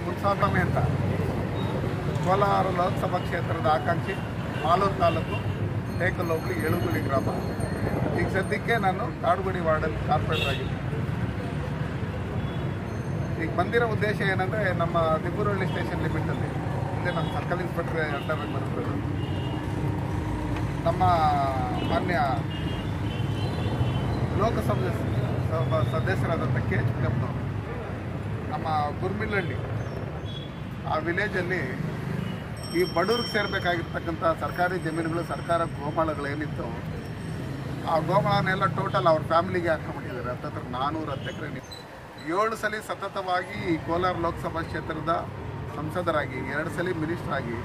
ಮುನ್ಸಾಸ್ವಾಮಿ ಅಂತ ಕೋಲಾರ ಲೋಕಸಭಾ ಕ್ಷೇತ್ರದ ಆಕಾಂಕ್ಷಿ ಮಾಲೂರು ತಾಲೂಕು ಟೇಕಲ್ ಹೋಬಳಿ ಎಳುಗುಳಿ ಗ್ರಾಮ. ಈಗ ಸದ್ಯಕ್ಕೆ ನಾನು ಕಾಡುಗುಡಿ ವಾರ್ಡಲ್ಲಿ ಕಾರ್ಪೊರೇಟರ್ ಆಗಿದ್ದೀನಿ. ಈಗ ಬಂದಿರೋ ಉದ್ದೇಶ ಏನಂದರೆ, ನಮ್ಮ ದಿಬ್ಬೂರಹಳ್ಳಿ ಸ್ಟೇಷನ್ ಲಿಮಿಟಲ್ಲಿ ಇಲ್ಲೇ ನಮ್ಮ ಸರ್ಕಲ್ ಇನ್ಸ್ಪೆಕ್ಟರ್ ಅಂಡರ್ಗೆ ಬರುತ್ತದೆ. ನಮ್ಮ ಮಾನ್ಯ ಲೋಕಸಭೆ ಸದಸ್ಯರಾದಂಥ KH ಮುನಿಯಪ್ಪನವರು ನಮ್ಮ ಗುರ್ಮಿಲ್ಲಹಳ್ಳಿ ಆ ವಿಲೇಜಲ್ಲಿ ಈ ಬಡವ್ರಿಗೆ ಸೇರಬೇಕಾಗಿರ್ತಕ್ಕಂಥ ಸರ್ಕಾರಿ ಜಮೀನುಗಳು, ಸರ್ಕಾರ ಗೋಮಾಳಗಳು ಏನಿತ್ತು, ಆ ಗೋಮಾಳನೆಲ್ಲ ಟೋಟಲ್ ಅವ್ರ ಫ್ಯಾಮಿಲಿಗೆ ಹಾಕೊಂಡ್ಬಿಟ್ಟಿದ್ದಾರೆ. ಹತ್ತತ್ರ 410 ಎಕರೆ. 7 ಸಲ ಸತತವಾಗಿ ಈ ಕೋಲಾರ ಲೋಕಸಭಾ ಕ್ಷೇತ್ರದ ಸಂಸದರಾಗಿ, 2 ಸಲ ಮಿನಿಸ್ಟರ್ ಆಗಿ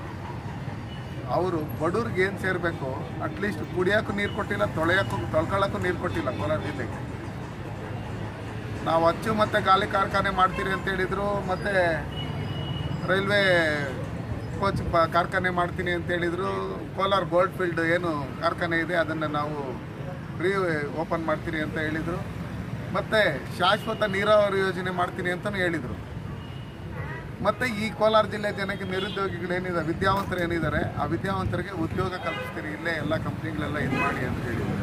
ಅವರು ಬಡವ್ರಿಗೆ ಏನು ಸೇರಬೇಕು, ಅಟ್ಲೀಸ್ಟ್ ಕುಡಿಯೋಕ್ಕೂ ನೀರು ಕೊಟ್ಟಿಲ್ಲ, ತೊಳ್ಕೊಳ್ಳೋಕ್ಕೂ ನೀರು ಕೊಟ್ಟಿಲ್ಲ ಕೋಲಾರ ಜಿಲ್ಲೆಗೆ. ನಾವು ಅಚ್ಚು ಮತ್ತು ಗಾಲಿ ಕಾರ್ಖಾನೆ ಮಾಡ್ತೀರಿ ಅಂತ ಹೇಳಿದರು, ಮತ್ತು ರೈಲ್ವೆ ಕೋಚ್ ಕಾರ್ಖಾನೆ ಮಾಡ್ತೀನಿ ಅಂತ ಹೇಳಿದರು. ಕೋಲಾರ ಗೋಲ್ಡ್ ಫೀಲ್ಡ್ ಏನು ಕಾರ್ಖಾನೆ ಇದೆ ಅದನ್ನು ನಾವು ಓಪನ್ ಮಾಡ್ತೀನಿ ಅಂತ ಹೇಳಿದರು. ಮತ್ತು ಶಾಶ್ವತ ನೀರಾವರಿ ಯೋಜನೆ ಮಾಡ್ತೀನಿ ಅಂತಲೂ ಹೇಳಿದರು. ಮತ್ತು ಈ ಕೋಲಾರ ಜಿಲ್ಲೆ ಜನಕ್ಕೆ ನಿರುದ್ಯೋಗಿಗಳೇನಿದೆ, ವಿದ್ಯಾವಂತರು ಏನಿದ್ದಾರೆ, ಆ ವಿದ್ಯಾವಂತರಿಗೆ ಉದ್ಯೋಗ ಕಲ್ಪಿಸ್ತೀರಿ, ಇಲ್ಲೇ ಎಲ್ಲ ಕಂಪ್ನಿಗಳೆಲ್ಲ ಇದು ಮಾಡಿ ಅಂತ ಹೇಳಿದರು.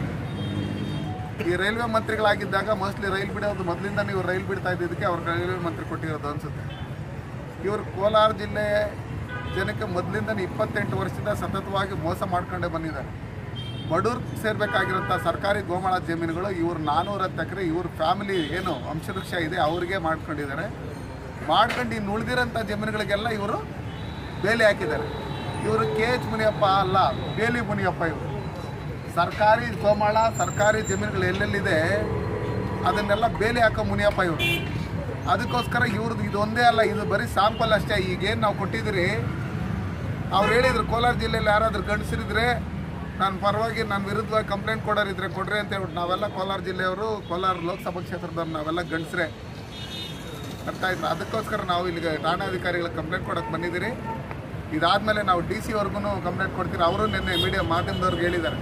ಈ ರೈಲ್ವೆ ಮಂತ್ರಿಗಳಾಗಿದ್ದಾಗ ಮೋಸ್ಟ್ಲಿ ರೈಲ್ ಬಿಡೋದು ಮೊದಲಿಂದ ನೀವು ರೈಲ್ ಬಿಡ್ತಾ ಇದ್ದಿದ್ದಕ್ಕೆ ಅವ್ರು ರೈಲ್ವೆ ಮಂತ್ರಿ ಕೊಟ್ಟಿರೋದು ಅನಿಸುತ್ತೆ. ಇವರು ಕೋಲಾರ ಜಿಲ್ಲೆ ಜನಕ್ಕೆ ಮೊದಲಿಂದ 28 ವರ್ಷದಿಂದ ಸತತವಾಗಿ ಮೋಸ ಮಾಡ್ಕೊಂಡೇ ಬಂದಿದ್ದಾರೆ. ಬಡವ್ರಿಗೆ ಸೇರಬೇಕಾಗಿರೋಂಥ ಸರ್ಕಾರಿ ಗೋಮಾಳ ಜಮೀನುಗಳು ಇವರು 410 ಎಕರೆ ಇವ್ರ ಫ್ಯಾಮಿಲಿ ಏನು ವಂಶವೃಕ್ಷ ಇದೆ ಅವ್ರಿಗೆ ಮಾಡ್ಕೊಂಡಿದ್ದಾರೆ. ಮಾಡ್ಕೊಂಡು ಇನ್ನು ಉಳಿದಿರೋಂಥ ಜಮೀನುಗಳಿಗೆಲ್ಲ ಇವರು ಬೇಲಿ ಹಾಕಿದ್ದಾರೆ. ಇವರು KH ಮುನಿಯಪ್ಪ ಅಲ್ಲ, ಬೇಲಿ ಮುನಿಯಪ್ಪ. ಇವರು ಸರ್ಕಾರಿ ಗೋಮಾಳ, ಸರ್ಕಾರಿ ಜಮೀನುಗಳು ಎಲ್ಲೆಲ್ಲಿದೆ ಅದನ್ನೆಲ್ಲ ಬೇಲಿ ಹಾಕೋ ಮುನಿಯಪ್ಪ ಇವರು. ಅದಕ್ಕೋಸ್ಕರ ಇವ್ರದ್ದು ಇದೊಂದೇ ಅಲ್ಲ, ಇದು ಬರೀ ಸ್ಯಾಂಪಲ್ ಅಷ್ಟೇ. ಈಗೇನು ನಾವು ಕೊಟ್ಟಿದ್ದೀರಿ, ಅವ್ರು ಹೇಳಿದ್ರು ಕೋಲಾರ ಜಿಲ್ಲೆಯಲ್ಲಿ ಯಾರಾದರೂ ಗಂಡಸರಿದ್ರೆ ನಾನು ಪರವಾಗಿ, ನನ್ನ ವಿರುದ್ಧವಾಗಿ ಕಂಪ್ಲೇಂಟ್ ಕೊಡೋರಿದ್ರೆ ಕೊಡ್ರಿ ಅಂತ ಹೇಳ್ಬಿಟ್ಟು ನಾವೆಲ್ಲ ಕೋಲಾರ ಜಿಲ್ಲೆಯವರು, ಕೋಲಾರ ಲೋಕಸಭಾ ಕ್ಷೇತ್ರದವ್ರು ನಾವೆಲ್ಲ ಗಂಡಸ್ರೆ ಅರ್ಥ ಆಯ್ತು. ಅದಕ್ಕೋಸ್ಕರ ನಾವು ಇಲ್ಲಿಗೆ ಠಾಣಾಧಿಕಾರಿಗಳಿಗೆ ಕಂಪ್ಲೇಂಟ್ ಕೊಡೋಕ್ಕೆ ಬಂದಿದ್ದೀರಿ. ಇದಾದಮೇಲೆ ನಾವು DC ಅವ್ರಿಗೂ ಕಂಪ್ಲೇಂಟ್ ಕೊಡ್ತೀರಿ. ಅವರು ನಿನ್ನೆ ಮೀಡಿಯಾ ಮಾಧ್ಯಮದವ್ರಿಗೆ ಹೇಳಿದ್ದಾರೆ,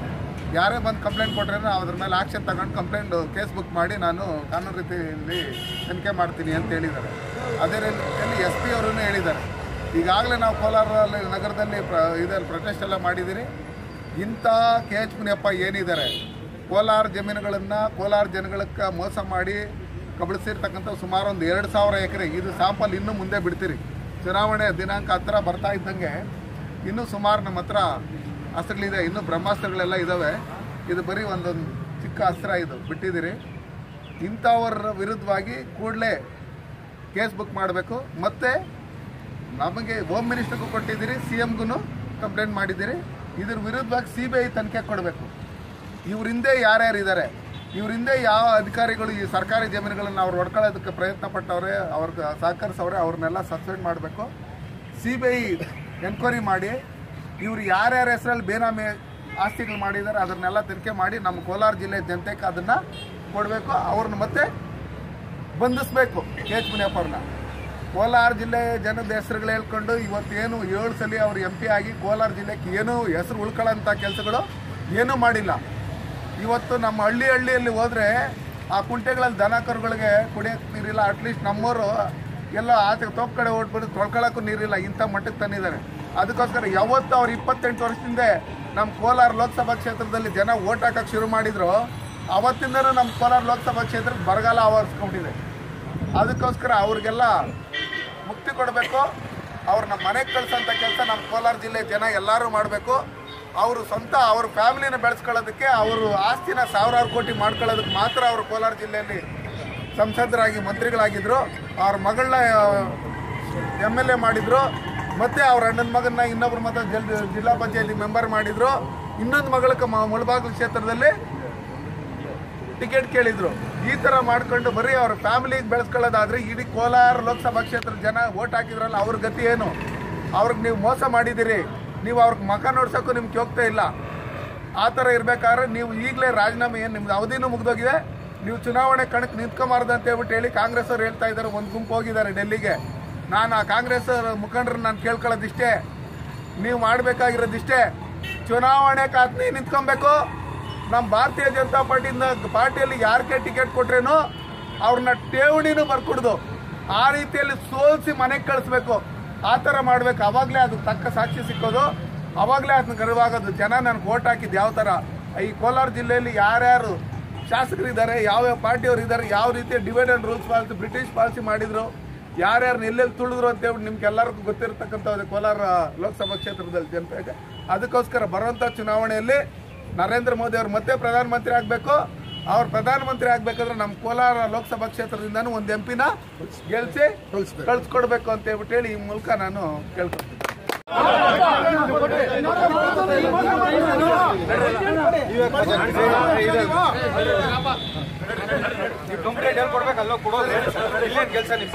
ಯಾರೇ ಬಂದು ಕಂಪ್ಲೇಂಟ್ ಕೊಟ್ಟರೆ ನಾವು ಅದ್ರ ಮೇಲೆ ಆ್ಯಕ್ಷನ್ ತಗೊಂಡು ಕಂಪ್ಲೇಂಟ್ ಕೇಸ್ ಬುಕ್ ಮಾಡಿ ನಾನು ಕಾನೂನು ರೀತಿಯಲ್ಲಿ ತನಿಖೆ ಮಾಡ್ತೀನಿ ಅಂತ ಹೇಳಿದ್ದಾರೆ. ಅದೇ ರೀತಿಯಲ್ಲಿ SP ಅವರೂ ಹೇಳಿದ್ದಾರೆ. ಈಗಾಗಲೇ ನಾವು ಕೋಲಾರ ನಗರದಲ್ಲಿ ಇದರಲ್ಲಿ ಪ್ರೊಟೆಸ್ಟ್ ಎಲ್ಲ ಮಾಡಿದ್ದೀರಿ. ಇಂಥ KH ಮುನಿಯಪ್ಪ ಏನಿದ್ದಾರೆ, ಕೋಲಾರ ಜಮೀನುಗಳನ್ನು ಕೋಲಾರ ಜನಗಳಿಗೆ ಮೋಸ ಮಾಡಿ ಕಬಳಿಸಿರ್ತಕ್ಕಂಥ ಸುಮಾರು ಒಂದು 2000 ಎಕರೆ. ಇದು ಸ್ಯಾಂಪಲ್ ಇನ್ನೂ ಮುಂದೆ ಬಿಡ್ತೀರಿ. ಚುನಾವಣೆ ದಿನಾಂಕ ಹತ್ತಿರ ಬರ್ತಾ ಇದ್ದಂಗೆ ಇನ್ನೂ ಸುಮಾರು ನಮ್ಮ ಹತ್ರ ಅಸ್ತ್ರಗಳಿದೆ, ಇನ್ನೂ ಬ್ರಹ್ಮಾಸ್ತ್ರಗಳೆಲ್ಲ ಇದ್ದಾವೆ. ಇದು ಬರೀ ಒಂದೊಂದು ಚಿಕ್ಕ ಅಸ್ತ್ರ ಇದು ಬಿಟ್ಟಿದ್ದೀರಿ. ಇಂಥವ್ರ ವಿರುದ್ಧವಾಗಿ ಕೂಡಲೇ ಕೇಸ್ ಬುಕ್ ಮಾಡಬೇಕು. ಮತ್ತು ನಮಗೆ ಹೋಮ್ ಮಿನಿಸ್ಟರ್ಗೂ ಕೊಟ್ಟಿದ್ದೀರಿ, CMಗೂ ಕಂಪ್ಲೇಂಟ್ ಮಾಡಿದ್ದೀರಿ. ಇದ್ರ ವಿರುದ್ಧವಾಗಿ CBI ತನಿಖೆ ಕೊಡಬೇಕು. ಇವ್ರ ಹಿಂದೆ ಯಾರ್ಯಾರಿದ್ದಾರೆ, ಇವ್ರ ಹಿಂದೆ ಯಾವ ಅಧಿಕಾರಿಗಳು ಈ ಸರ್ಕಾರಿ ಜಮೀನುಗಳನ್ನು ಅವ್ರು ಹೊಡ್ಕೊಳ್ಳೋದಕ್ಕೆ ಪ್ರಯತ್ನ ಪಟ್ಟವ್ರೆ, ಅವ್ರಿಗೆ ಸಹಕರಿಸವ್ರೆ, ಅವ್ರನ್ನೆಲ್ಲ ಸಸ್ಪೆಂಡ್ ಮಾಡಬೇಕು. CBI ಎನ್ಕ್ವೈರಿ ಮಾಡಿ ಇವರು ಯಾರ್ಯಾರ ಹೆಸರಲ್ಲಿ ಬೇನಾಮಿ ಆಸ್ತಿಗಳು ಮಾಡಿದ್ದಾರೆ ಅದನ್ನೆಲ್ಲ ತನಿಖೆ ಮಾಡಿ ನಮ್ಮ ಕೋಲಾರ ಜಿಲ್ಲೆ ಜನತೆಗೆ ಅದನ್ನು ಕೊಡಬೇಕು. ಅವ್ರನ್ನ ಮತ್ತೆ ಬಂಧಿಸಬೇಕು. KH ಮುನಿಯಪ್ಪ ಅವ್ರನ್ನ ಕೋಲಾರ ಜಿಲ್ಲೆ ಜನದ ಹೆಸರುಗಳು ಹೇಳ್ಕೊಂಡು ಇವತ್ತೇನು 7 ಸಲ ಅವರು MP ಆಗಿ ಕೋಲಾರ ಜಿಲ್ಲೆಗೆ ಏನೂ ಹೆಸರು ಉಳ್ಕೊಳ್ಳೋಂಥ ಕೆಲಸಗಳು ಏನೂ ಮಾಡಿಲ್ಲ. ಇವತ್ತು ನಮ್ಮ ಹಳ್ಳಿಯಲ್ಲಿ ಹೋದರೆ ಆ ಕುಂಟೆಗಳಲ್ಲಿ ದನ ಕರುಗಳಿಗೆ ಕುಡಿಯೋಕ್ಕೆ ನೀರಿಲ್ಲ. ಅಟ್ಲೀಸ್ಟ್ ನಮ್ಮವರು ಎಲ್ಲ ಆಚೆ ತೋಪ್ ಕಡೆ ಓಟ್ಬಿಟ್ಟು ತೊಳ್ಕೊಳ್ಳೋಕ್ಕೂ ನೀರಿಲ್ಲ. ಇಂಥ ಮಟ್ಟಕ್ಕೆ ತಂದಿದ್ದಾರೆ. ಅದಕ್ಕೋಸ್ಕರ ಯಾವತ್ತು ಅವ್ರು 28 ವರ್ಷದಿಂದ ನಮ್ಮ ಕೋಲಾರ ಲೋಕಸಭಾ ಕ್ಷೇತ್ರದಲ್ಲಿ ಜನ ಓಟ್ ಹಾಕೋಕ್ಕೆ ಶುರು ಮಾಡಿದ್ರು, ಅವತ್ತಿಂದನೂ ನಮ್ಮ ಕೋಲಾರ ಲೋಕಸಭಾ ಕ್ಷೇತ್ರಕ್ಕೆ ಬರಗಾಲ ಆವರಿಸ್ಕೊಂಡಿದೆ. ಅದಕ್ಕೋಸ್ಕರ ಅವ್ರಿಗೆಲ್ಲ ಮುಕ್ತಿ ಕೊಡಬೇಕು. ಅವ್ರನ್ನ ಮನೆಗೆ ಕಳಿಸೋಂಥ ಕೆಲಸ ನಮ್ಮ ಕೋಲಾರ ಜಿಲ್ಲೆ ಜನ ಎಲ್ಲರೂ ಮಾಡಬೇಕು. ಅವರು ಸ್ವಂತ ಅವ್ರ ಫ್ಯಾಮಿಲಿನ ಬೆಳೆಸ್ಕೊಳ್ಳೋದಕ್ಕೆ, ಅವರು ಆಸ್ತಿನ 1000 ಕೋಟಿ ಮಾಡ್ಕೊಳ್ಳೋದಕ್ಕೆ ಮಾತ್ರ ಅವರು ಕೋಲಾರ ಜಿಲ್ಲೆಯಲ್ಲಿ ಸಂಸದರಾಗಿ ಮಂತ್ರಿಗಳಾಗಿದ್ದರು. ಅವ್ರ ಮಗಳನ್ನ MLA ಮಾಡಿದರು. ಮತ್ತು ಅವ್ರ ಅಣ್ಣನ ಮಗನ್ನ ಇನ್ನೊಬ್ಬರು ಮಾತ್ರ ಜಿಲ್ಲಾ ಪಂಚಾಯತಿ ಮೆಂಬರ್ ಮಾಡಿದರು. ಇನ್ನೊಂದು ಮಗಳಿಗೆ ಮುಳಬಾಗಿಲು ಕ್ಷೇತ್ರದಲ್ಲಿ ಟಿಕೆಟ್ ಕೇಳಿದರು. ಈ ಥರ ಮಾಡ್ಕೊಂಡು ಬರೀ ಅವ್ರ ಫ್ಯಾಮಿಲಿಗೆ ಬೆಳೆಸ್ಕೊಳ್ಳೋದಾದರೆ ಇಡೀ ಕೋಲಾರ ಲೋಕಸಭಾ ಕ್ಷೇತ್ರದ ಜನ ಓಟ್ ಹಾಕಿದ್ರಲ್ಲ ಅವ್ರ ಗತಿ ಏನು? ಅವ್ರಿಗೆ ನೀವು ಮೋಸ ಮಾಡಿದ್ದೀರಿ. ನೀವು ಅವ್ರಿಗೆ ಮಖ ನೋಡ್ಸೋಕ್ಕೂ ನಿಮ್ಗೆ ಹೋಗ್ತಾ ಇಲ್ಲ. ಆ ಥರ ಇರಬೇಕಾದ್ರೆ ನೀವು ಈಗಲೇ ರಾಜೀನಾಮೆ, ಏನು ನಿಮ್ದು ಅವಧಿನೂ ಮುಗಿದೋಗಿದೆ, ನೀವು ಚುನಾವಣೆ ಕಣಕ್ಕೆ ನಿಂತ್ಕೊಂಬಾರ್ದು ಅಂತ ಹೇಳ್ಬಿಟ್ಟು ಹೇಳಿ ಕಾಂಗ್ರೆಸ್ ಅವ್ರು ಹೇಳ್ತಾ ಇದ್ದಾರೆ. ಒಂದು ಗುಂಪು ಹೋಗಿದ್ದಾರೆ ಡೆಲ್ಲಿಗೆ. ನಾನು ಆ ಕಾಂಗ್ರೆಸ್ ಮುಖಂಡರನ್ನ ನಾನು ಕೇಳ್ಕೊಳ್ಳೋದಿಷ್ಟೇ, ನೀವು ಮಾಡಬೇಕಾಗಿರೋದಿಷ್ಟೇ, ಚುನಾವಣೆ ಕಾತ್ನಿ ನಿಂತ್ಕೊಬೇಕು. ನಮ್ಮ ಭಾರತೀಯ ಜನತಾ ಪಾರ್ಟಿಯಿಂದ ಪಾರ್ಟಿಯಲ್ಲಿ ಯಾರಿಗೆ ಟಿಕೆಟ್ ಕೊಟ್ರೇನೋ ಅವ್ರನ್ನ ಠೇವಣಿನೂ ಬರ್ಕೊಡ್ದು ಆ ರೀತಿಯಲ್ಲಿ ಸೋಲಿಸಿ ಮನೆಗೆ ಕಳಿಸ್ಬೇಕು, ಆ ಥರ ಮಾಡಬೇಕು. ಅವಾಗಲೇ ಅದು ತಕ್ಕ ಸಾಕ್ಷಿ ಸಿಕ್ಕೋದು, ಅವಾಗಲೇ ಅದನ್ನ ಗರ್ವಾಗೋದು. ಜನ ನನಗೆ ಓಟ್ ಹಾಕಿದ್ದು ಯಾವ ಥರ, ಈ ಕೋಲಾರ ಜಿಲ್ಲೆಯಲ್ಲಿ ಯಾರ್ಯಾರು ಶಾಸಕರಿದ್ದಾರೆ, ಯಾವ್ಯಾವ ಪಾರ್ಟಿಯವರು ಇದ್ದಾರೆ, ಯಾವ ರೀತಿ divide and rules policy British policy ಮಾಡಿದ್ರು, ಯಾರ್ಯಾರು ಎಲ್ಲೆಲ್ಲಿ ತುಳಿದ್ರು ಅಂತ ಹೇಳ್ಬಿಟ್ಟು ನಿಮ್ಗೆಲ್ಲರಿಗೂ ಗೊತ್ತಿರತಕ್ಕಂಥದ್ದು ಕೋಲಾರ ಲೋಕಸಭಾ ಕ್ಷೇತ್ರದಲ್ಲಿ ಜನತೆಗೆ. ಅದಕ್ಕೋಸ್ಕರ ಬರುವಂಥ ಚುನಾವಣೆಯಲ್ಲಿ ನರೇಂದ್ರ ಮೋದಿ ಅವರು ಮತ್ತೆ ಪ್ರಧಾನಮಂತ್ರಿ ಆಗಬೇಕು. ಅವ್ರು ಪ್ರಧಾನಮಂತ್ರಿ ಆಗಬೇಕಾದ್ರೆ ನಮ್ಮ ಕೋಲಾರ ಲೋಕಸಭಾ ಕ್ಷೇತ್ರದಿಂದನೂ ಒಂದು MP ನ ಗೆಲ್ಸಿ ಕಳಿಸ್ಕೊಡ್ಬೇಕು ಅಂತ ಹೇಳ್ಬಿಟ್ಟು ಹೇಳಿ ಈ ಮೂಲಕ ನಾನು ಕೇಳ್ಕೊಳ್ತೀನಿ. ಕಂಪ್ಲೇಂಟ್ ಹೇಳ್ಕೊಡ್ಬೇಕಲ್ಲ ಕೊಡೋದು, ಇಲ್ಲೇನು ಕೆಲಸ ನೀವು